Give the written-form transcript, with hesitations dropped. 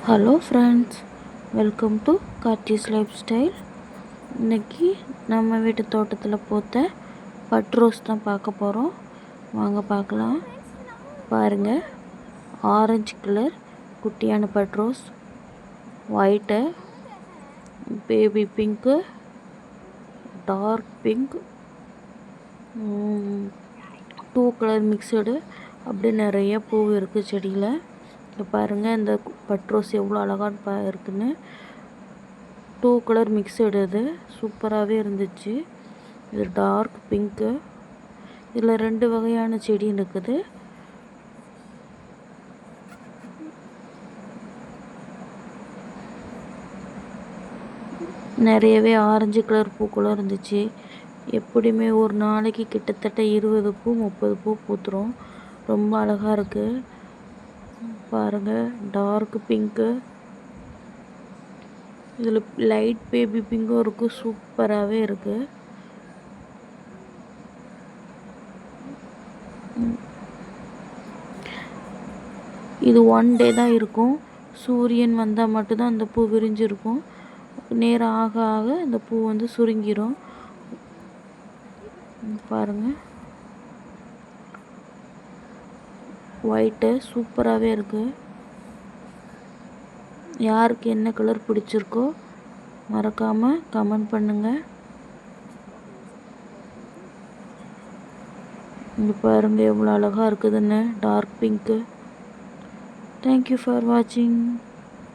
Hello friends, welcome to Karthi's life style. இன்றைக்கி நம்ம வீட்டு தோட்டத்தில் பூத்த பட் ரோஸ் தான் பார்க்க போகிறோம். வாங்க பார்க்கலாம். பாருங்கள், ஆரஞ்சு கலர் குட்டியான bud rose, white, baby pink, dark pink, 2 colour mixed, அப்படி நிறைய பூ இருக்குது செடியில். இப்போ பாருங்கள், இந்த பட் ரோஸ் எவ்வளோ அழகாக இருக்குன்னு. 2 கலர் மிக்சடு, இது சூப்பராகவே இருந்துச்சு. இது டார்க் பிங்க்கு. இதில் 2 வகையான செடி இருக்குது. நிறையவே ஆரஞ்சு கலர் பூக்களும் இருந்துச்சு. எப்படியுமே ஒரு நாளைக்கு கிட்டத்தட்ட 20 பூ 30 பூ பூத்துரும். ரொம்ப அழகாக இருக்குது. பாருங்கள், டார்க் பிங்க்கு, இதில் லைட் பேபி பிங்க்கும் இருக்குது. சூப்பராகவே இருக்குது. இது 1 டே தான் இருக்கும். சூரியன் வந்தால் மட்டும்தான் அந்த பூ விரிஞ்சிருக்கும். நேரம் ஆக ஆக இந்த பூ வந்து சுருங்கிரும். பாருங்கள், ஒயிட்டு சூப்பராகவே இருக்குது. யாருக்கு என்ன கலர் பிடிச்சிருக்கோ மறக்காமல் கமெண்ட் பண்ணுங்கள். இங்கே பாருங்கள் எவ்வளோ அழகாக இருக்குதுன்னு, டார்க் பிங்க்கு. தேங்க்யூ ஃபார் வாட்சிங்.